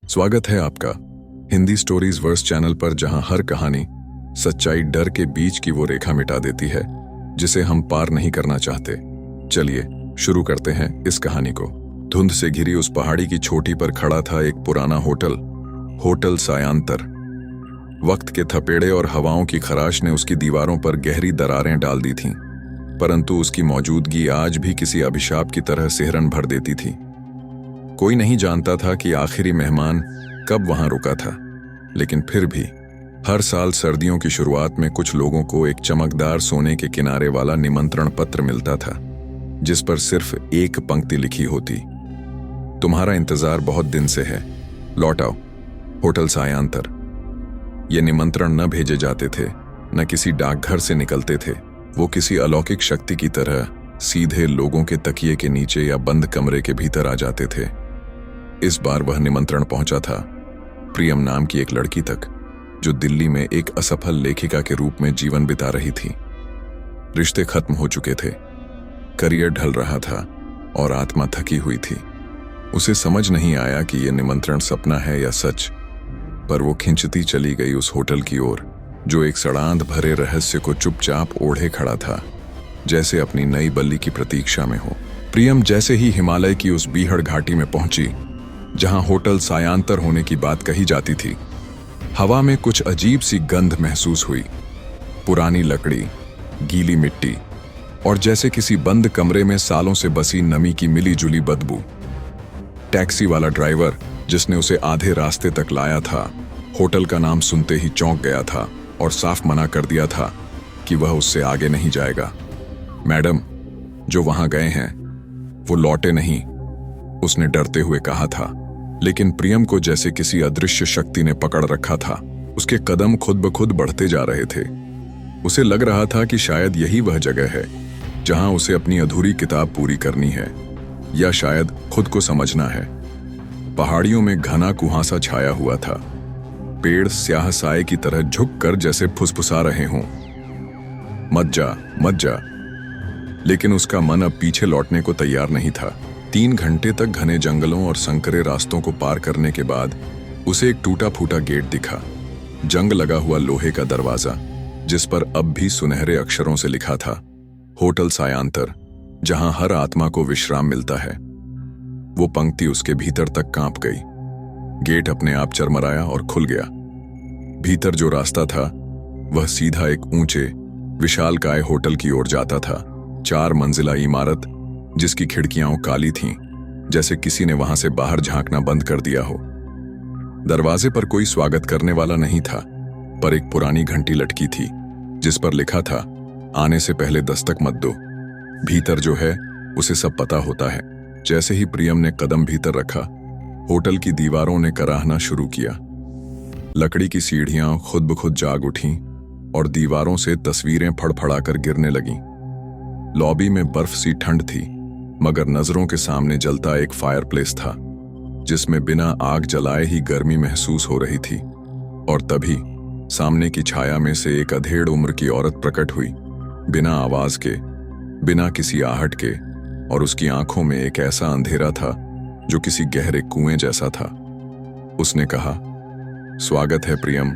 स्वागत है आपका हिंदी स्टोरीज वर्स चैनल पर, जहां हर कहानी सच्चाई डर के बीच की वो रेखा मिटा देती है जिसे हम पार नहीं करना चाहते। चलिए शुरू करते हैं इस कहानी को। धुंध से घिरी उस पहाड़ी की चोटी पर खड़ा था एक पुराना होटल सायांतर। वक्त के थपेड़े और हवाओं की खराश ने उसकी दीवारों पर गहरी दरारें डाल दी थीं, परंतु उसकी मौजूदगी आज भी किसी अभिशाप की तरह सिहरन भर देती थी। कोई नहीं जानता था कि आखिरी मेहमान कब वहां रुका था, लेकिन फिर भी हर साल सर्दियों की शुरुआत में कुछ लोगों को एक चमकदार सोने के किनारे वाला निमंत्रण पत्र मिलता था, जिस पर सिर्फ एक पंक्ति लिखी होती, तुम्हारा इंतजार बहुत दिन से है, लौट आओ, होटल सायांतर। ये निमंत्रण न भेजे जाते थे, न किसी डाकघर से निकलते थे। वो किसी अलौकिक शक्ति की तरह सीधे लोगों के तकिए के नीचे या बंद कमरे के भीतर आ जाते थे। इस बार वह निमंत्रण पहुंचा था प्रियम नाम की एक लड़की तक, जो दिल्ली में एक असफल लेखिका के रूप में जीवन बिता रही थी। रिश्ते खत्म हो चुके थे, करियर ढल रहा था और आत्मा थकी हुई थी। उसे समझ नहीं आया कि यह निमंत्रण सपना है या सच, पर वो खिंचती चली गई उस होटल की ओर, जो एक सड़ांध भरे रहस्य को चुपचाप ओढ़े खड़ा था, जैसे अपनी नई बल्ली की प्रतीक्षा में हो। प्रियम जैसे ही हिमालय की उस बीहड़ घाटी में पहुंची जहां होटल सायांतर होने की बात कही जाती थी, हवा में कुछ अजीब सी गंध महसूस हुई। पुरानी लकड़ी, गीली मिट्टी और जैसे किसी बंद कमरे में सालों से बसी नमी की मिली जुली बदबू। टैक्सी वाला ड्राइवर जिसने उसे आधे रास्ते तक लाया था, होटल का नाम सुनते ही चौंक गया था और साफ मना कर दिया था कि वह उससे आगे नहीं जाएगा। मैडम, जो वहां गए हैं वो लौटे नहीं, उसने डरते हुए कहा था। लेकिन प्रियम को जैसे किसी अदृश्य शक्ति ने पकड़ रखा था। उसके कदम खुद ब खुद बढ़ते जा रहे थे। उसे लग रहा था कि शायद यही वह जगह है जहां उसे अपनी अधूरी किताब पूरी करनी है, या शायद खुद को समझना है। पहाड़ियों में घना कुहासा छाया हुआ था। पेड़ स्याह साए की तरह झुककर जैसे फुसफुसा रहे हों, मत जा, मत जा। लेकिन उसका मन अब पीछे लौटने को तैयार नहीं था। 3 घंटे तक घने जंगलों और संकरे रास्तों को पार करने के बाद उसे एक टूटा फूटा गेट दिखा। जंग लगा हुआ लोहे का दरवाजा, जिस पर अब भी सुनहरे अक्षरों से लिखा था, होटल सायांतर, जहां हर आत्मा को विश्राम मिलता है। वो पंक्ति उसके भीतर तक कांप गई। गेट अपने आप चरमराया और खुल गया। भीतर जो रास्ता था वह सीधा एक ऊंचे विशालकाय होटल की ओर जाता था। 4 मंजिला इमारत जिसकी खिड़कियां काली थीं, जैसे किसी ने वहां से बाहर झांकना बंद कर दिया हो। दरवाजे पर कोई स्वागत करने वाला नहीं था, पर एक पुरानी घंटी लटकी थी जिस पर लिखा था, आने से पहले दस्तक मत दो। भीतर जो है उसे सब पता होता है। जैसे ही प्रियम ने कदम भीतर रखा, होटल की दीवारों ने कराहना शुरू किया। लकड़ी की सीढ़ियां खुद ब खुद जाग उठीं और दीवारों से तस्वीरें फड़फड़ाकर गिरने लगीं। लॉबी में बर्फ सी ठंड थी, मगर नजरों के सामने जलता एक फायरप्लेस था, जिसमें बिना आग जलाए ही गर्मी महसूस हो रही थी। और तभी सामने की छाया में से एक अधेड़ उम्र की औरत प्रकट हुई, बिना आवाज के, बिना किसी आहट के, और उसकी आंखों में एक ऐसा अंधेरा था जो किसी गहरे कुएं जैसा था। उसने कहा, स्वागत है प्रियम,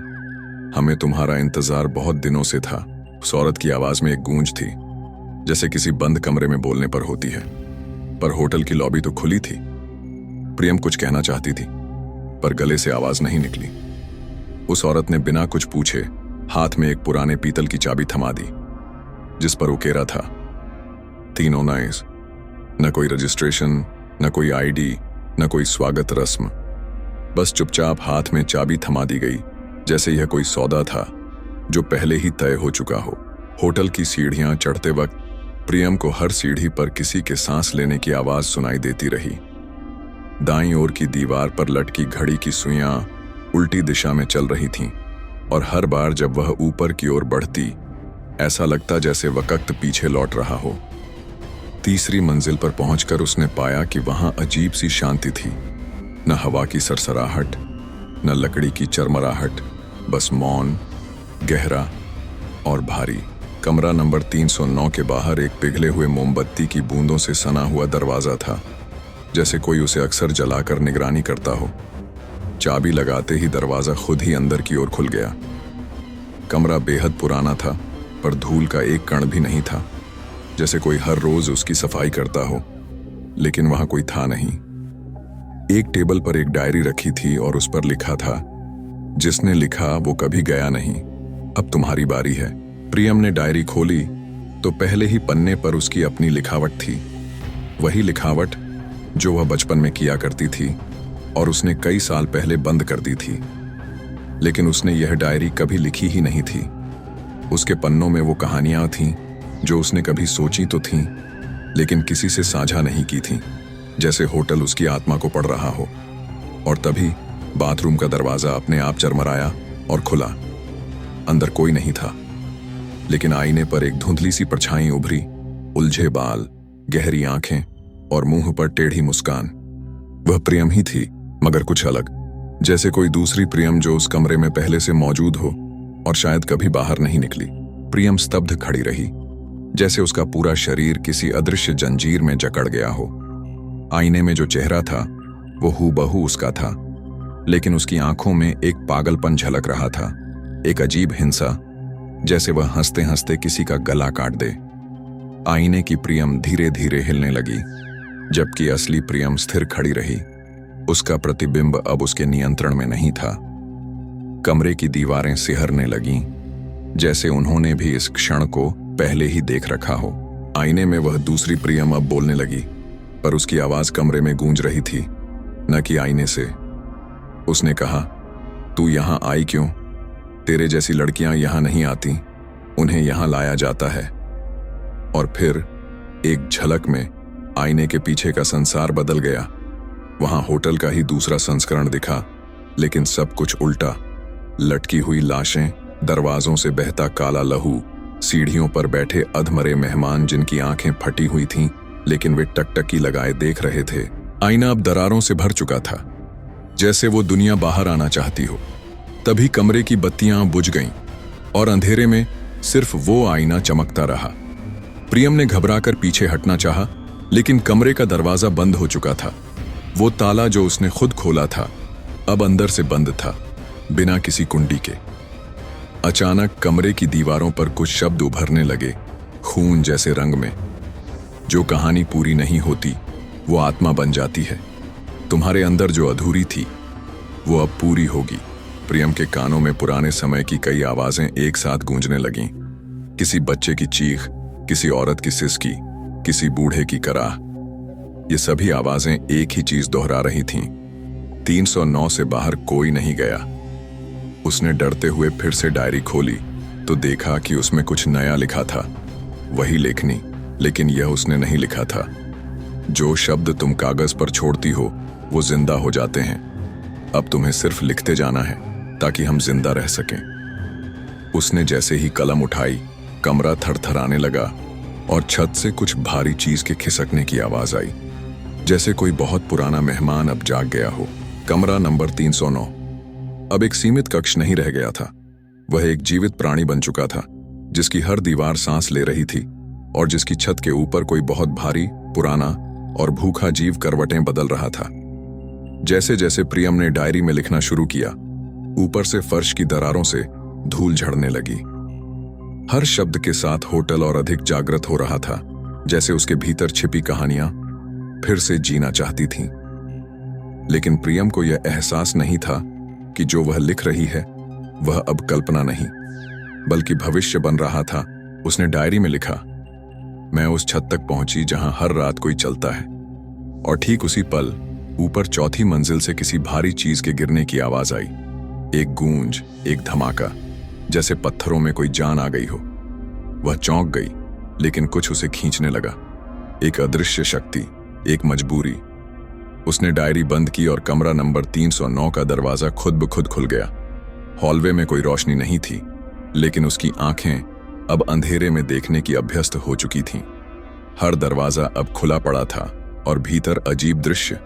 हमें तुम्हारा इंतजार बहुत दिनों से था। उस औरत की आवाज में एक गूंज थी, जैसे किसी बंद कमरे में बोलने पर होती है। पर होटल की लॉबी तो खुली थी। प्रियम कुछ कहना चाहती थी, पर गले से आवाज नहीं निकली। उस औरत ने बिना कुछ पूछे हाथ में एक पुराने पीतल की चाबी थमा दी, जिस पर उकेरा था, 3 नाइस। न कोई रजिस्ट्रेशन, न कोई आईडी, न कोई स्वागत रस्म। बस चुपचाप हाथ में चाबी थमा दी गई, जैसे यह कोई सौदा था जो पहले ही तय हो चुका हो। होटल की सीढ़ियां चढ़ते वक्त प्रियम को हर सीढ़ी पर किसी के सांस लेने की आवाज सुनाई देती रही। दाईं ओर की दीवार पर लटकी घड़ी की सुइयां उल्टी दिशा में चल रही थीं, और हर बार जब वह ऊपर की ओर बढ़ती, ऐसा लगता जैसे वक्त पीछे लौट रहा हो। तीसरी मंजिल पर पहुंचकर उसने पाया कि वहां अजीब सी शांति थी। न हवा की सरसराहट, न लकड़ी की चरमराहट, बस मौन, गहरा और भारी। कमरा नंबर 309 के बाहर एक पिघले हुए मोमबत्ती की बूंदों से सना हुआ दरवाजा था, जैसे कोई उसे अक्सर जलाकर निगरानी करता हो। चाबी लगाते ही दरवाजा खुद ही अंदर की ओर खुल गया। कमरा बेहद पुराना था, पर धूल का एक कण भी नहीं था, जैसे कोई हर रोज उसकी सफाई करता हो। लेकिन वहां कोई था नहीं। एक टेबल पर एक डायरी रखी थी और उस पर लिखा था, जिसने लिखा वो कभी गया नहीं, अब तुम्हारी बारी है। प्रियम ने डायरी खोली तो पहले ही पन्ने पर उसकी अपनी लिखावट थी, वही लिखावट जो वह बचपन में किया करती थी और उसने कई साल पहले बंद कर दी थी। लेकिन उसने यह डायरी कभी लिखी ही नहीं थी। उसके पन्नों में वो कहानियां थीं जो उसने कभी सोची तो थीं, लेकिन किसी से साझा नहीं की थीं, जैसे होटल उसकी आत्मा को पढ़ रहा हो। और तभी बाथरूम का दरवाजा अपने आप चरमराया और खुला। अंदर कोई नहीं था, लेकिन आईने पर एक धुंधली सी परछाई उभरी, उलझे बाल, गहरी आंखें और मुंह पर टेढ़ी मुस्कान। वह प्रियम ही थी, मगर कुछ अलग, जैसे कोई दूसरी प्रियम जो उस कमरे में पहले से मौजूद हो और शायद कभी बाहर नहीं निकली। प्रियम स्तब्ध खड़ी रही, जैसे उसका पूरा शरीर किसी अदृश्य जंजीर में जकड़ गया हो। आईने में जो चेहरा था वो हूबहू उसका था, लेकिन उसकी आंखों में एक पागलपन झलक रहा था, एक अजीब हिंसा, जैसे वह हंसते हंसते किसी का गला काट दे। आईने की प्रियम धीरे धीरे हिलने लगी, जबकि असली प्रियम स्थिर खड़ी रही। उसका प्रतिबिंब अब उसके नियंत्रण में नहीं था। कमरे की दीवारें सिहरने लगीं, जैसे उन्होंने भी इस क्षण को पहले ही देख रखा हो। आईने में वह दूसरी प्रियम अब बोलने लगी, पर उसकी आवाज कमरे में गूंज रही थी, न कि आईने से। उसने कहा, तू यहां आई क्यों? तेरे जैसी लड़कियां यहां नहीं आती, उन्हें यहां लाया जाता है। और फिर एक झलक में आईने के पीछे का संसार बदल गया। वहां होटल का ही दूसरा संस्करण दिखा, लेकिन सब कुछ उल्टा। लटकी हुई लाशें, दरवाजों से बहता काला लहू, सीढ़ियों पर बैठे अधमरे मेहमान जिनकी आंखें फटी हुई थीं, लेकिन वे टकटकी लगाए देख रहे थे। आईना अब दरारों से भर चुका था, जैसे वो दुनिया बाहर आना चाहती हो। तभी कमरे की बत्तियां बुझ गईं और अंधेरे में सिर्फ वो आईना चमकता रहा। प्रियम ने घबराकर पीछे हटना चाहा, लेकिन कमरे का दरवाजा बंद हो चुका था। वो ताला जो उसने खुद खोला था अब अंदर से बंद था, बिना किसी कुंडी के। अचानक कमरे की दीवारों पर कुछ शब्द उभरने लगे, खून जैसे रंग में। जो कहानी पूरी नहीं होती वो आत्मा बन जाती है। तुम्हारे अंदर जो अधूरी थी वो अब पूरी होगी। प्रियम के कानों में पुराने समय की कई आवाजें एक साथ गूंजने लगीं। किसी बच्चे की चीख, किसी औरत की सिसकी, किसी बूढ़े की कराह। ये सभी आवाजें एक ही चीज दोहरा रही थीं, 309 से बाहर कोई नहीं गया। उसने डरते हुए फिर से डायरी खोली तो देखा कि उसमें कुछ नया लिखा था, वही लेखनी, लेकिन यह उसने नहीं लिखा था। जो शब्द तुम कागज पर छोड़ती हो वो जिंदा हो जाते हैं। अब तुम्हें सिर्फ लिखते जाना है ताकि हम जिंदा रह सकें। उसने जैसे ही कलम उठाई, कमरा थरथराने लगा और छत से कुछ भारी चीज के खिसकने की आवाज आई, जैसे कोई बहुत पुराना मेहमान अब जाग गया हो। कमरा नंबर 309 अब एक सीमित कक्ष नहीं रह गया था। वह एक जीवित प्राणी बन चुका था, जिसकी हर दीवार सांस ले रही थी और जिसकी छत के ऊपर कोई बहुत भारी, पुराना और भूखा जीव करवटें बदल रहा था। जैसे जैसे प्रियम ने डायरी में लिखना शुरू किया, ऊपर से फर्श की दरारों से धूल झड़ने लगी। हर शब्द के साथ होटल और अधिक जागृत हो रहा था, जैसे उसके भीतर छिपी कहानियां फिर से जीना चाहती थीं। लेकिन प्रियम को यह एहसास नहीं था कि जो वह लिख रही है वह अब कल्पना नहीं, बल्कि भविष्य बन रहा था। उसने डायरी में लिखा, मैं उस छत तक पहुंची जहां हर रात कोई चलता है, और ठीक उसी पल ऊपर चौथी मंजिल से किसी भारी चीज के गिरने की आवाज आई। एक गूंज, एक धमाका, जैसे पत्थरों में कोई जान आ गई हो। वह चौंक गई, लेकिन कुछ उसे खींचने लगा, एक अदृश्य शक्ति, एक मजबूरी। उसने डायरी बंद की और कमरा नंबर 309 का दरवाजा खुद ब खुद खुल गया। हॉलवे में कोई रोशनी नहीं थी, लेकिन उसकी आंखें अब अंधेरे में देखने की अभ्यस्त हो चुकी थीं। हर दरवाजा अब खुला पड़ा था और भीतर अजीब दृश्य।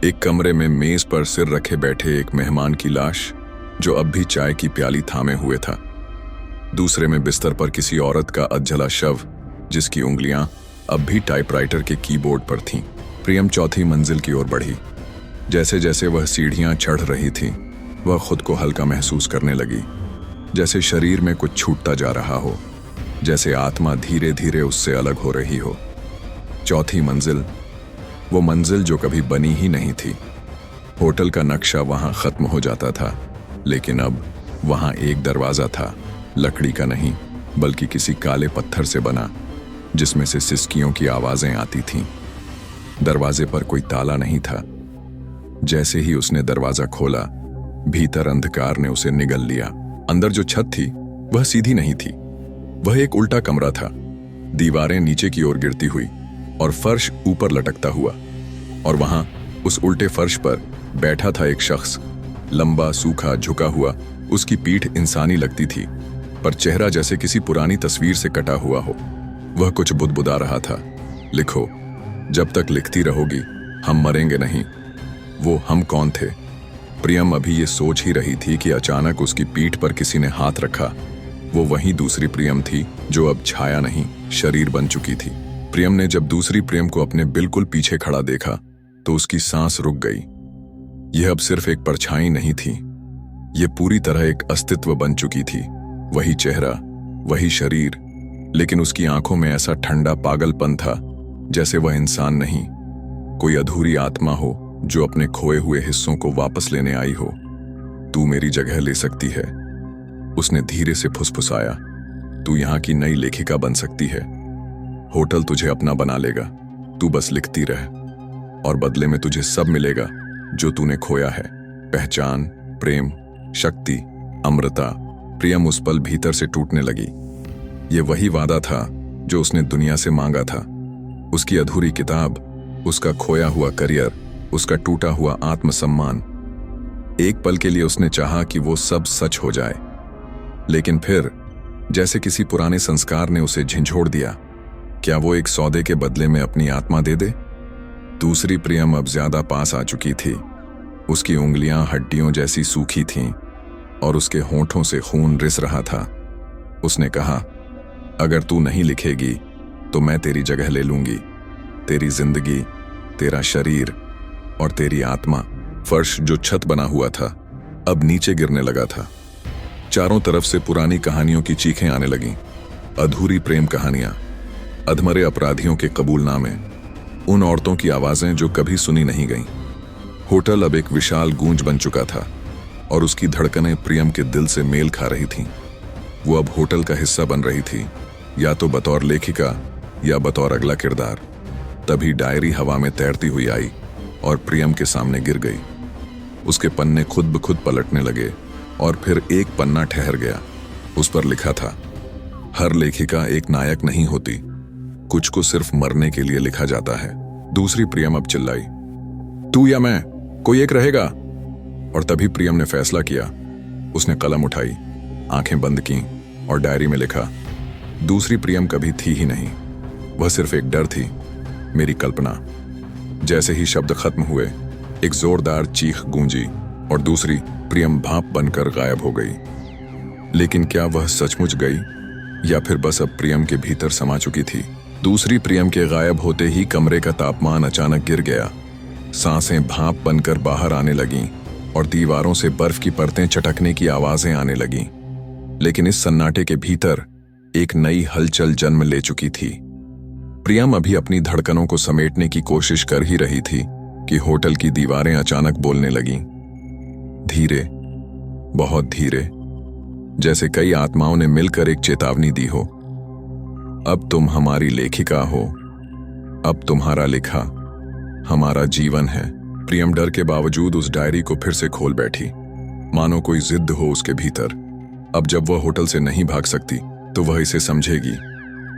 एक कमरे में मेज पर सिर रखे बैठे एक मेहमान की लाश, जो अब भी चाय की प्याली थामे हुए था। दूसरे में बिस्तर पर किसी औरत का अधजला शव, जिसकी उंगलियां अब भी टाइपराइटर के कीबोर्ड पर थीं। प्रियम चौथी मंजिल की ओर बढ़ी। जैसे जैसे वह सीढ़ियां चढ़ रही थी, वह खुद को हल्का महसूस करने लगी, जैसे शरीर में कुछ छूटता जा रहा हो, जैसे आत्मा धीरे धीरे उससे अलग हो रही हो। चौथी मंजिल, वो मंजिल जो कभी बनी ही नहीं थी। होटल का नक्शा वहां खत्म हो जाता था, लेकिन अब वहां एक दरवाजा था, लकड़ी का नहीं बल्कि किसी काले पत्थर से बना, जिसमें से सिसकियों की आवाजें आती थीं। दरवाजे पर कोई ताला नहीं था। जैसे ही उसने दरवाजा खोला, भीतर अंधकार ने उसे निगल लिया। अंदर जो छत थी वह सीधी नहीं थी, वह एक उल्टा कमरा था। दीवारें नीचे की ओर गिरती हुई और फर्श ऊपर लटकता हुआ, और वहां उस उल्टे फर्श पर बैठा था एक शख्स, लंबा, सूखा, झुका हुआ। उसकी पीठ इंसानी लगती थी, पर चेहरा जैसे किसी पुरानी तस्वीर से कटा हुआ हो। वह कुछ बुदबुदा रहा था, लिखो, जब तक लिखती रहोगी हम मरेंगे नहीं। वो हम कौन थे? प्रियम अभी ये सोच ही रही थी कि अचानक उसकी पीठ पर किसी ने हाथ रखा। वो वही दूसरी प्रियम थी जो अब छाया नहीं, शरीर बन चुकी थी। प्रियम ने जब दूसरी प्रियम को अपने बिल्कुल पीछे खड़ा देखा तो उसकी सांस रुक गई। यह अब सिर्फ एक परछाई नहीं थी, यह पूरी तरह एक अस्तित्व बन चुकी थी। वही चेहरा, वही शरीर, लेकिन उसकी आंखों में ऐसा ठंडा पागलपन था जैसे वह इंसान नहीं, कोई अधूरी आत्मा हो जो अपने खोए हुए हिस्सों को वापस लेने आई हो। तू मेरी जगह ले सकती है, उसने धीरे से फुसफुसाया। तू यहाँ की नई लेखिका बन सकती है। होटल तुझे अपना बना लेगा, तू बस लिखती रह, और बदले में तुझे सब मिलेगा जो तूने खोया है। पहचान, प्रेम, शक्ति, अमृता। प्रियम उस पल भीतर से टूटने लगी। ये वही वादा था जो उसने दुनिया से मांगा था। उसकी अधूरी किताब, उसका खोया हुआ करियर, उसका टूटा हुआ आत्मसम्मान। एक पल के लिए उसने चाहा कि वो सब सच हो जाए, लेकिन फिर जैसे किसी पुराने संस्कार ने उसे झंझोड़ दिया। क्या वो एक सौदे के बदले में अपनी आत्मा दे दे? दूसरी प्रियम अब ज्यादा पास आ चुकी थी। उसकी उंगलियां हड्डियों जैसी सूखी थीं और उसके होंठों से खून रिस रहा था। उसने कहा, अगर तू नहीं लिखेगी तो मैं तेरी जगह ले लूंगी। तेरी जिंदगी, तेरा शरीर और तेरी आत्मा। फर्श जो छत बना हुआ था अब नीचे गिरने लगा था। चारों तरफ से पुरानी कहानियों की चीखें आने लगीं। अधूरी प्रेम कहानियां, अधमरे अपराधियों के कबूलनामे, उन औरतों की आवाजें जो कभी सुनी नहीं गईं। होटल अब एक विशाल गूंज बन चुका था और उसकी धड़कनें प्रियम के दिल से मेल खा रही थीं। वो अब होटल का हिस्सा बन रही थी, या तो बतौर लेखिका या बतौर अगला किरदार। तभी डायरी हवा में तैरती हुई आई और प्रियम के सामने गिर गई। उसके पन्ने खुद ब खुद पलटने लगे और फिर एक पन्ना ठहर गया। उस पर लिखा था, हर लेखिका एक नायक नहीं होती, कुछ को सिर्फ मरने के लिए लिखा जाता है। दूसरी प्रियम अब चिल्लाई, तू या मैं, कोई एक रहेगा। और तभी प्रियम ने फैसला किया। उसने कलम उठाई, आंखें बंद की और डायरी में लिखा, दूसरी प्रियम कभी थी ही नहीं, वह सिर्फ एक डर थी, मेरी कल्पना। जैसे ही शब्द खत्म हुए, एक जोरदार चीख गूंजी और दूसरी प्रियम भाप बनकर गायब हो गई। लेकिन क्या वह सचमुच गई या फिर बस अब प्रियम के भीतर समा चुकी थी? दूसरी प्रियम के गायब होते ही कमरे का तापमान अचानक गिर गया। सांसें भाप बनकर बाहर आने लगीं और दीवारों से बर्फ की परतें चटकने की आवाजें आने लगीं। लेकिन इस सन्नाटे के भीतर एक नई हलचल जन्म ले चुकी थी। प्रियम अभी अपनी धड़कनों को समेटने की कोशिश कर ही रही थी कि होटल की दीवारें अचानक बोलने लगीं। धीरे, बहुत धीरे, जैसे कई आत्माओं ने मिलकर एक चेतावनी दी हो। अब तुम हमारी लेखिका हो, अब तुम्हारा लिखा हमारा जीवन है। प्रियम डर के बावजूद उस डायरी को फिर से खोल बैठी, मानो कोई जिद हो उसके भीतर। अब जब वह होटल से नहीं भाग सकती तो वह इसे समझेगी,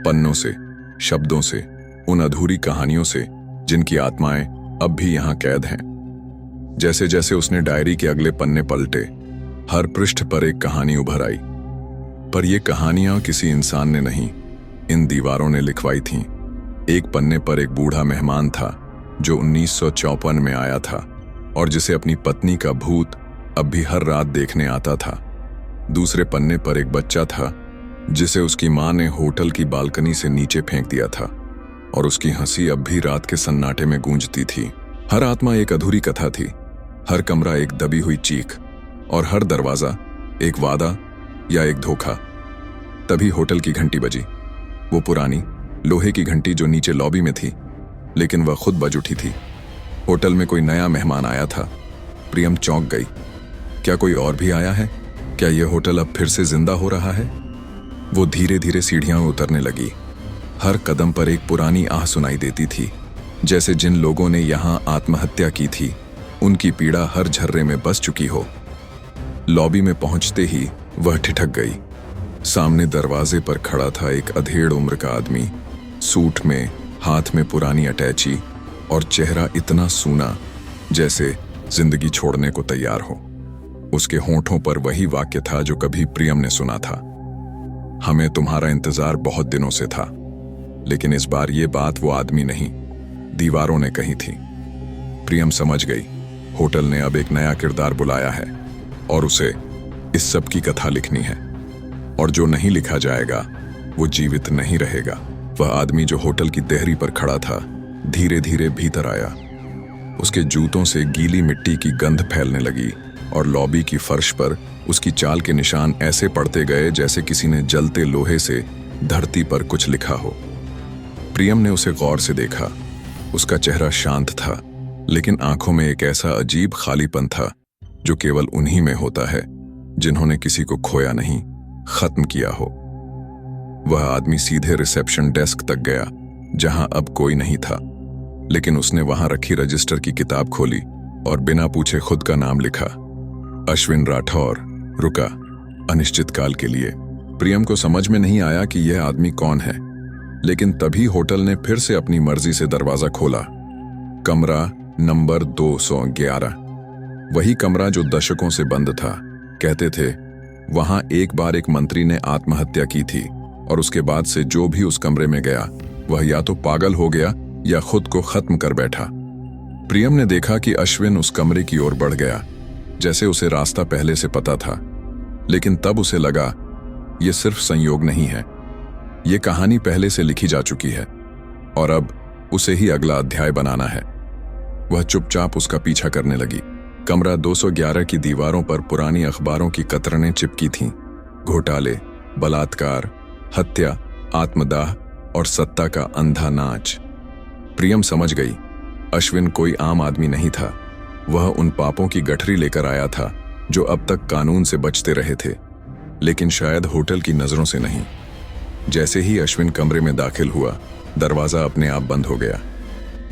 पन्नों से, शब्दों से, उन अधूरी कहानियों से जिनकी आत्माएं अब भी यहां कैद हैं। जैसे जैसे उसने डायरी के अगले पन्ने पलटे, हर पृष्ठ पर एक कहानी उभर आई। पर ये कहानियां किसी इंसान ने नहीं, इन दीवारों ने लिखवाई थीं। एक पन्ने पर एक बूढ़ा मेहमान था जो 1954 में आया था और जिसे अपनी पत्नी का भूत अब भी हर रात देखने आता था। दूसरे पन्ने पर एक बच्चा था जिसे उसकी मां ने होटल की बालकनी से नीचे फेंक दिया था और उसकी हंसी अब भी रात के सन्नाटे में गूंजती थी। हर आत्मा एक अधूरी कथा थी, हर कमरा एक दबी हुई चीख और हर दरवाजा एक वादा या एक धोखा। तभी होटल की घंटी बजी, वो पुरानी लोहे की घंटी जो नीचे लॉबी में थी, लेकिन वह खुद बज उठी थी। होटल में कोई नया मेहमान आया था। प्रियम चौंक गई। क्या कोई और भी आया है? क्या यह होटल अब फिर से जिंदा हो रहा है? वो धीरे धीरे सीढ़ियां उतरने लगी। हर कदम पर एक पुरानी आह सुनाई देती थी, जैसे जिन लोगों ने यहां आत्महत्या की थी उनकी पीड़ा हर झर्रे में बस चुकी हो। लॉबी में पहुंचते ही वह ठिठक गई। सामने दरवाजे पर खड़ा था एक अधेड़ उम्र का आदमी, सूट में, हाथ में पुरानी अटैची और चेहरा इतना सूना जैसे जिंदगी छोड़ने को तैयार हो। उसके होंठों पर वही वाक्य था जो कभी प्रियम ने सुना था, हमें तुम्हारा इंतजार बहुत दिनों से था। लेकिन इस बार ये बात वो आदमी नहीं, दीवारों ने कही थी। प्रियम समझ गई, होटल ने अब एक नया किरदार बुलाया है और उसे इस सब की कथा लिखनी है। और जो नहीं लिखा जाएगा वो जीवित नहीं रहेगा। वह आदमी जो होटल की देहरी पर खड़ा था धीरे धीरे भीतर आया। उसके जूतों से गीली मिट्टी की गंध फैलने लगी और लॉबी की फर्श पर उसकी चाल के निशान ऐसे पड़ते गए जैसे किसी ने जलते लोहे से धरती पर कुछ लिखा हो। प्रियम ने उसे गौर से देखा। उसका चेहरा शांत था, लेकिन आंखों में एक ऐसा अजीब खालीपन था जो केवल उन्हीं में होता है जिन्होंने किसी को खोया नहीं, खत्म किया हो। वह आदमी सीधे रिसेप्शन डेस्क तक गया, जहां अब कोई नहीं था, लेकिन उसने वहां रखी रजिस्टर की किताब खोली और बिना पूछे खुद का नाम लिखा, अश्विन राठौर, रुका, अनिश्चितकाल के लिए। प्रियम को समझ में नहीं आया कि यह आदमी कौन है, लेकिन तभी होटल ने फिर से अपनी मर्जी से दरवाजा खोला। कमरा नंबर 211, वही कमरा जो दशकों से बंद था। कहते थे वहां एक बार एक मंत्री ने आत्महत्या की थी और उसके बाद से जो भी उस कमरे में गया वह या तो पागल हो गया या खुद को खत्म कर बैठा। प्रियम ने देखा कि अश्विन उस कमरे की ओर बढ़ गया, जैसे उसे रास्ता पहले से पता था। लेकिन तब उसे लगा यह सिर्फ संयोग नहीं है, यह कहानी पहले से लिखी जा चुकी है और अब उसे ही अगला अध्याय बनाना है। वह चुपचाप उसका पीछा करने लगी। कमरा 211 की दीवारों पर पुरानी अखबारों की कतरनें चिपकी थीं। घोटाले, बलात्कार, हत्या, आत्मदाह और सत्ता का अंधा नाच। प्रियम समझ गई, अश्विन कोई आम आदमी नहीं था। वह उन पापों की गठरी लेकर आया था जो अब तक कानून से बचते रहे थे, लेकिन शायद होटल की नजरों से नहीं। जैसे ही अश्विन कमरे में दाखिल हुआ, दरवाजा अपने आप बंद हो गया।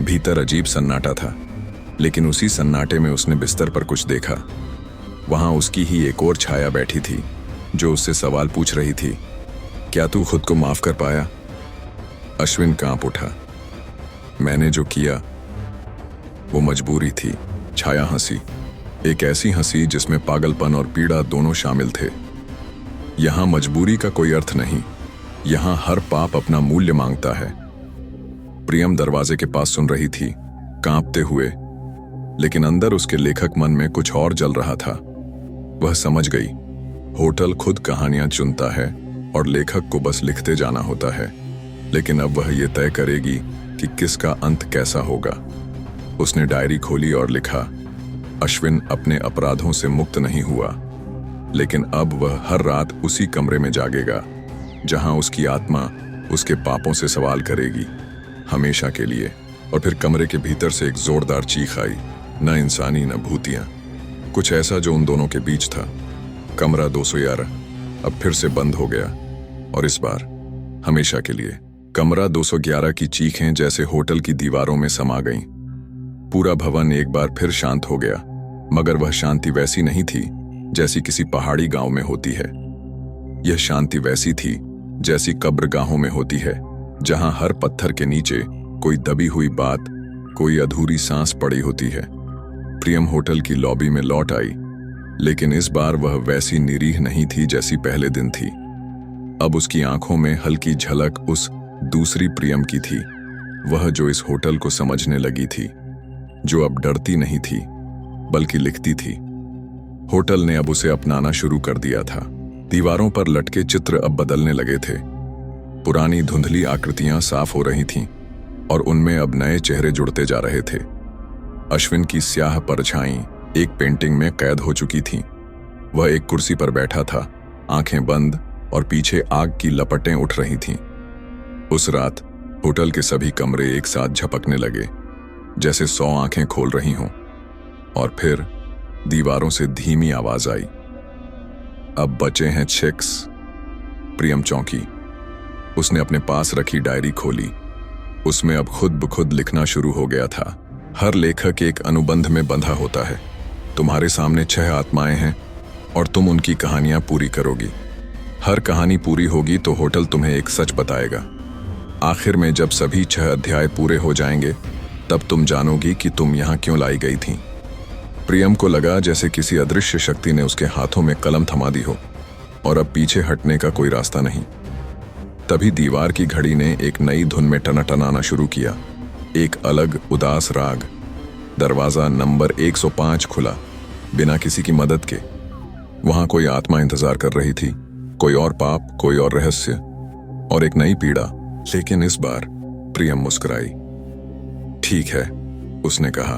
भीतर अजीब सन्नाटा था, लेकिन उसी सन्नाटे में उसने बिस्तर पर कुछ देखा। वहां उसकी ही एक और छाया बैठी थी जो उससे सवाल पूछ रही थी, क्या तू खुद को माफ कर पाया? अश्विन कांप उठा। मैंने जो किया वो मजबूरी थी। छाया हंसी, एक ऐसी हंसी जिसमें पागलपन और पीड़ा दोनों शामिल थे। यहां मजबूरी का कोई अर्थ नहीं, यहां हर पाप अपना मूल्य मांगता है। प्रियम दरवाजे के पास सुन रही थी, कांपते हुए, लेकिन अंदर उसके लेखक मन में कुछ और जल रहा था। वह समझ गई, होटल खुद कहानियां चुनता है और लेखक को बस लिखते जाना होता है, लेकिन अब वह ये तय करेगी कि किसका अंत कैसा होगा। उसने डायरी खोली और लिखा, अश्विन अपने अपराधों से मुक्त नहीं हुआ, लेकिन अब वह हर रात उसी कमरे में जागेगा जहां उसकी आत्मा उसके पापों से सवाल करेगी, हमेशा के लिए। और फिर कमरे के भीतर से एक जोरदार चीख आई, न इंसानी न भूतियां, कुछ ऐसा जो उन दोनों के बीच था। कमरा 211 अब फिर से बंद हो गया, और इस बार हमेशा के लिए। कमरा 211 की चीखें जैसे होटल की दीवारों में समा गईं। पूरा भवन एक बार फिर शांत हो गया, मगर वह शांति वैसी नहीं थी जैसी किसी पहाड़ी गांव में होती है। यह शांति वैसी थी जैसी कब्रगाहों में होती है, जहां हर पत्थर के नीचे कोई दबी हुई बात, कोई अधूरी सांस पड़ी होती है। प्रियम होटल की लॉबी में लौट आई, लेकिन इस बार वह वैसी निरीह नहीं थी जैसी पहले दिन थी। अब उसकी आंखों में हल्की झलक उस दूसरी प्रियम की थी, वह जो इस होटल को समझने लगी थी, जो अब डरती नहीं थी बल्कि लिखती थी। होटल ने अब उसे अपनाना शुरू कर दिया था। दीवारों पर लटके चित्र अब बदलने लगे थे। पुरानी धुंधली आकृतियां साफ हो रही थीं और उनमें अब नए चेहरे जुड़ते जा रहे थे। अश्विन की स्याह परछाई, एक पेंटिंग में कैद हो चुकी थीं। वह एक कुर्सी पर बैठा था, आंखें बंद, और पीछे आग की लपटें उठ रही थीं। उस रात होटल के सभी कमरे एक साथ झपकने लगे, जैसे 100 आंखें खोल रही हों। और फिर दीवारों से धीमी आवाज आई, अब बचे हैं चेक्स। प्रियम चौंकी। उसने अपने पास रखी डायरी खोली। उसमें अब खुद ब खुद लिखना शुरू हो गया था। हर लेखक एक अनुबंध में बंधा होता है। तुम्हारे सामने 6 आत्माएं हैं और तुम उनकी कहानियां पूरी करोगी। हर कहानी पूरी होगी तो होटल तुम्हें एक सच बताएगा। आखिर में जब सभी 6 अध्याय पूरे हो जाएंगे, तब तुम जानोगी कि तुम यहां क्यों लाई गई थी। प्रियम को लगा जैसे किसी अदृश्य शक्ति ने उसके हाथों में कलम थमा दी हो और अब पीछे हटने का कोई रास्ता नहीं। तभी दीवार की घड़ी ने एक नई धुन में टनाटनाना शुरू किया, एक अलग उदास राग। दरवाजा नंबर 105 खुला, बिना किसी की मदद के। वहां कोई आत्मा इंतजार कर रही थी, कोई और पाप, कोई और रहस्य और एक नई पीड़ा। लेकिन इस बार प्रियम मुस्कुराई। ठीक है, उसने कहा,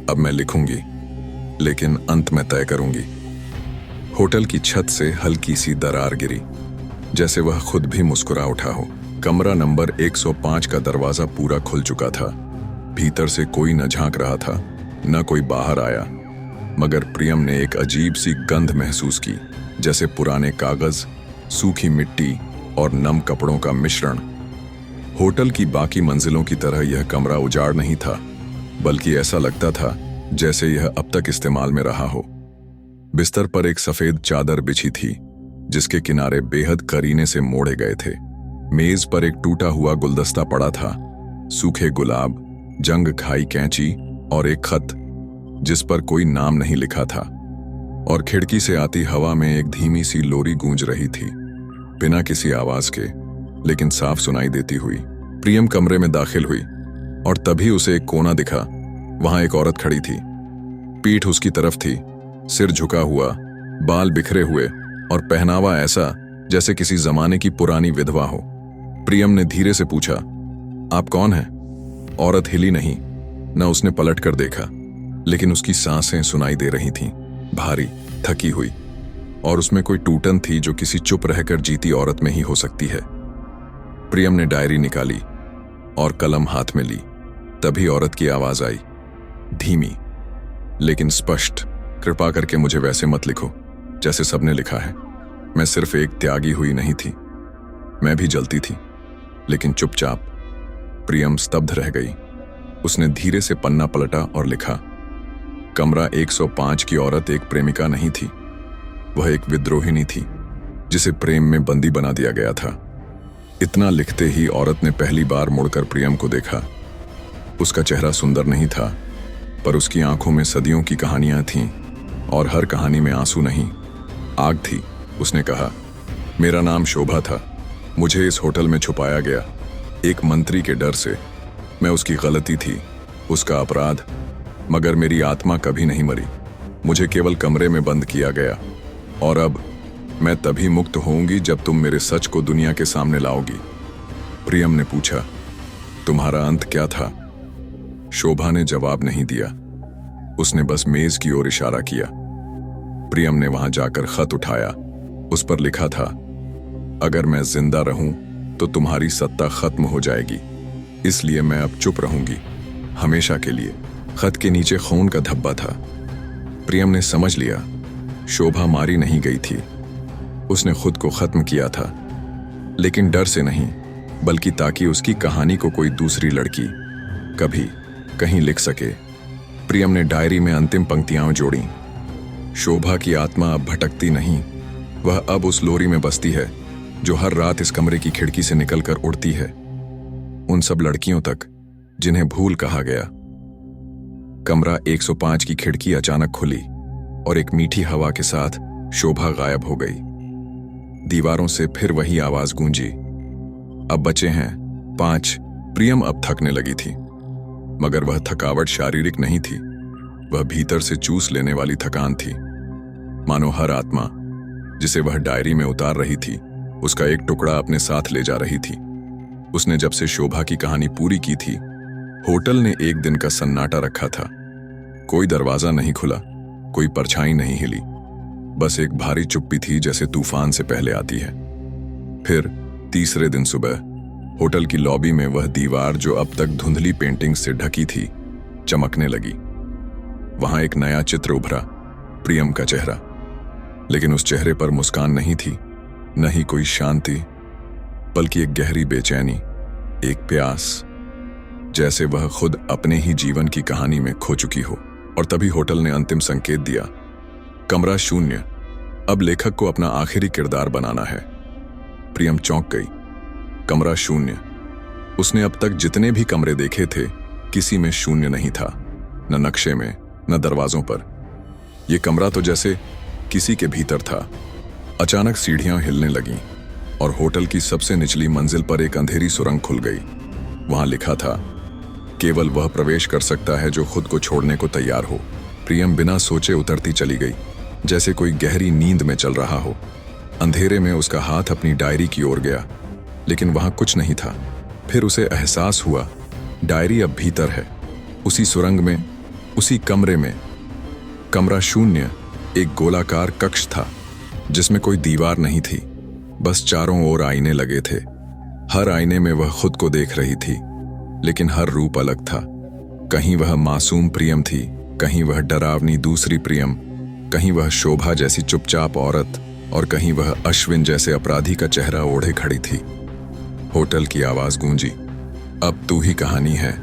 अब मैं लिखूंगी, लेकिन अंत में तय करूंगी। होटल की छत से हल्की सी दरार गिरी, जैसे वह खुद भी मुस्कुरा उठा हो। कमरा नंबर 105 का दरवाजा पूरा खुल चुका था। भीतर से कोई न झांक रहा था, न कोई बाहर आया, मगर प्रियम ने एक अजीब सी गंध महसूस की, जैसे पुराने कागज, सूखी मिट्टी और नम कपड़ों का मिश्रण। होटल की बाकी मंजिलों की तरह यह कमरा उजाड़ नहीं था, बल्कि ऐसा लगता था जैसे यह अब तक इस्तेमाल में रहा हो। बिस्तर पर एक सफेद चादर बिछी थी, जिसके किनारे बेहद करीने से मोड़े गए थे। मेज पर एक टूटा हुआ गुलदस्ता पड़ा था, सूखे गुलाब, जंग खाई कैंची और एक खत जिस पर कोई नाम नहीं लिखा था। और खिड़की से आती हवा में एक धीमी सी लोरी गूंज रही थी, बिना किसी आवाज के, लेकिन साफ सुनाई देती हुई। प्रियम कमरे में दाखिल हुई और तभी उसे एक कोना दिखा। वहां एक औरत खड़ी थी, पीठ उसकी तरफ थी, सिर झुका हुआ, बाल बिखरे हुए और पहनावा ऐसा जैसे किसी जमाने की पुरानी विधवा हो। प्रियम ने धीरे से पूछा, आप कौन हैं? औरत हिली नहीं, न उसने पलट कर देखा, लेकिन उसकी सांसें सुनाई दे रही थीं, भारी, थकी हुई, और उसमें कोई टूटन थी जो किसी चुप रहकर जीती औरत में ही हो सकती है। प्रियम ने डायरी निकाली और कलम हाथ में ली। तभी औरत की आवाज आई, धीमी लेकिन स्पष्ट, कृपा करके मुझे वैसे मत लिखो जैसे सबने लिखा है। मैं सिर्फ एक त्यागी हुई नहीं थी, मैं भी जलती थी, लेकिन चुपचाप। प्रियम स्तब्ध रह गई। उसने धीरे से पन्ना पलटा और लिखा, कमरा 105 की औरत एक प्रेमिका नहीं थी, वह एक विद्रोहिणी थी, जिसे प्रेम में बंदी बना दिया गया था। इतना लिखते ही औरत ने पहली बार मुड़कर प्रियम को देखा। उसका चेहरा सुंदर नहीं था, पर उसकी आंखों में सदियों की कहानियां थीं, और हर कहानी में आंसू नहीं, आग थी। उसने कहा, मेरा नाम शोभा था, मुझे इस होटल में छुपाया गया, एक मंत्री के डर से। मैं उसकी गलती थी, उसका अपराध, मगर मेरी आत्मा कभी नहीं मरी। मुझे केवल कमरे में बंद किया गया, और अब मैं तभी मुक्त होऊंगी जब तुम मेरे सच को दुनिया के सामने लाओगी। प्रियम ने पूछा, तुम्हारा अंत क्या था? शोभा ने जवाब नहीं दिया, उसने बस मेज की ओर इशारा किया। प्रियम ने वहां जाकर खत उठाया। उस पर लिखा था, अगर मैं जिंदा रहूं तो तुम्हारी सत्ता खत्म हो जाएगी, इसलिए मैं अब चुप रहूंगी, हमेशा के लिए। खत के नीचे खून का धब्बा था। प्रियम ने समझ लिया, शोभा मारी नहीं गई थी, उसने खुद को खत्म किया था, लेकिन डर से नहीं, बल्कि ताकि उसकी कहानी को कोई दूसरी लड़की कभी कहीं लिख सके। प्रियम ने डायरी में अंतिम पंक्तियां जोड़ी, शोभा की आत्मा अब भटकती नहीं, वह अब उस लोरी में बसती है जो हर रात इस कमरे की खिड़की से निकलकर उड़ती है, उन सब लड़कियों तक जिन्हें भूल कहा गया। कमरा 105 की खिड़की अचानक खुली और एक मीठी हवा के साथ शोभा गायब हो गई। दीवारों से फिर वही आवाज गूंजी, अब बचे हैं 5। प्रियम अब थकने लगी थी, मगर वह थकावट शारीरिक नहीं थी, वह भीतर से चूस लेने वाली थकान थी। मानो हर आत्मा जिसे वह डायरी में उतार रही थी, उसका एक टुकड़ा अपने साथ ले जा रही थी। उसने जब से शोभा की कहानी पूरी की थी, होटल ने एक दिन का सन्नाटा रखा था। कोई दरवाजा नहीं खुला, कोई परछाई नहीं हिली, बस एक भारी चुप्पी थी जैसे तूफान से पहले आती है। फिर तीसरे दिन सुबह होटल की लॉबी में वह दीवार जो अब तक धुंधली पेंटिंग से ढकी थी चमकने लगी। वहां एक नया चित्र उभरा, प्रियम का चेहरा। लेकिन उस चेहरे पर मुस्कान नहीं थी, न ही कोई शांति, बल्कि एक गहरी बेचैनी, एक प्यास, जैसे वह खुद अपने ही जीवन की कहानी में खो चुकी हो। और तभी होटल ने अंतिम संकेत दिया, कमरा शून्य, अब लेखक को अपना आखिरी किरदार बनाना है। प्रियम चौंक गई। कमरा शून्य। उसने अब तक जितने भी कमरे देखे थे, किसी में शून्य नहीं था, न नक्शे में, न दरवाजों पर। यह कमरा तो जैसे किसी के भीतर था। अचानक सीढ़ियां हिलने लगीं और होटल की सबसे निचली मंजिल पर एक अंधेरी सुरंग खुल गई। वहां लिखा था, केवल वह प्रवेश कर सकता है जो खुद को छोड़ने को तैयार हो। प्रियम बिना सोचे उतरती चली गई, जैसे कोई गहरी नींद में चल रहा हो। अंधेरे में उसका हाथ अपनी डायरी की ओर गया, लेकिन वहां कुछ नहीं था। फिर उसे एहसास हुआ, डायरी अब भीतर है, उसी सुरंग में, उसी कमरे में। कमरा शून्य एक गोलाकार कक्ष था, जिसमें कोई दीवार नहीं थी, बस चारों ओर आईने लगे थे। हर आईने में वह खुद को देख रही थी, लेकिन हर रूप अलग था। कहीं वह मासूम प्रियम थी, कहीं वह डरावनी दूसरी प्रियम, कहीं वह शोभा जैसी चुपचाप औरत, और कहीं वह अश्विन जैसे अपराधी का चेहरा ओढ़े खड़ी थी। होटल की आवाज गूंजी, अब तू ही कहानी है,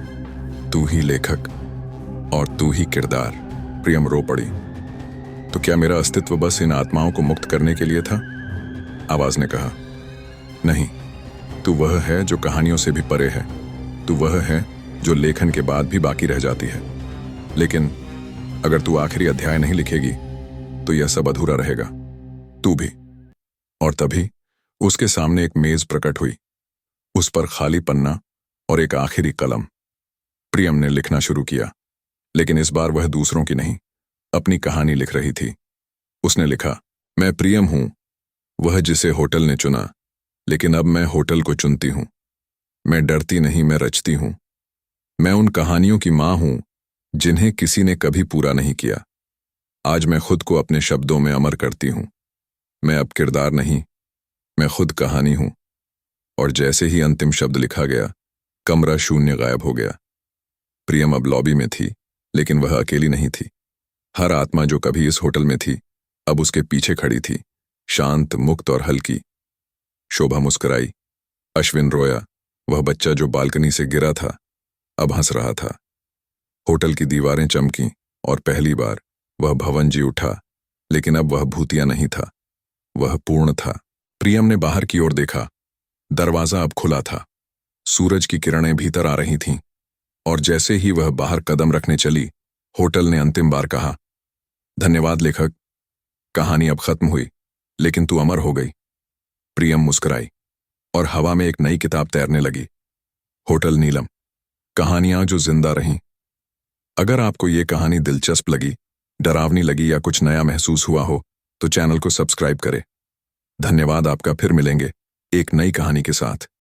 तू ही लेखक और तू ही किरदार। प्रियम रो पड़ी। तो क्या मेरा अस्तित्व बस इन आत्माओं को मुक्त करने के लिए था? आवाज ने कहा, नहीं, तू वह है जो कहानियों से भी परे है। तू वह है जो लेखन के बाद भी बाकी रह जाती है। लेकिन अगर तू आखिरी अध्याय नहीं लिखेगी तो यह सब अधूरा रहेगा, तू भी। और तभी उसके सामने एक मेज प्रकट हुई, उस पर खाली पन्ना और एक आखिरी कलम। प्रियम ने लिखना शुरू किया, लेकिन इस बार वह दूसरों की नहीं, अपनी कहानी लिख रही थी। उसने लिखा, मैं प्रियम हूं, वह जिसे होटल ने चुना, लेकिन अब मैं होटल को चुनती हूं। मैं डरती नहीं, मैं रचती हूं। मैं उन कहानियों की मां हूं जिन्हें किसी ने कभी पूरा नहीं किया। आज मैं खुद को अपने शब्दों में अमर करती हूं। मैं अब किरदार नहीं, मैं खुद कहानी हूं। और जैसे ही अंतिम शब्द लिखा गया, कमरा शून्य गायब हो गया। प्रियम अब लॉबी में थी, लेकिन वह अकेली नहीं थी। हर आत्मा जो कभी इस होटल में थी, अब उसके पीछे खड़ी थी, शांत, मुक्त और हल्की। शोभा मुस्कुराई, अश्विन रोया, वह बच्चा जो बालकनी से गिरा था अब हंस रहा था। होटल की दीवारें चमकीं और पहली बार वह भवन जी उठा, लेकिन अब वह भूतिया नहीं था, वह पूर्ण था। प्रियम ने बाहर की ओर देखा, दरवाजा अब खुला था, सूरज की किरणें भीतर आ रही थीं, और जैसे ही वह बाहर कदम रखने चली, होटल ने अंतिम बार कहा, धन्यवाद लेखक, कहानी अब खत्म हुई, लेकिन तू अमर हो गई। प्रियम मुस्कुराई और हवा में एक नई किताब तैरने लगी, होटल नीलम, कहानियां जो जिंदा रहीं। अगर आपको ये कहानी दिलचस्प लगी, डरावनी लगी या कुछ नया महसूस हुआ हो, तो चैनल को सब्सक्राइब करें। धन्यवाद आपका, फिर मिलेंगे एक नई कहानी के साथ।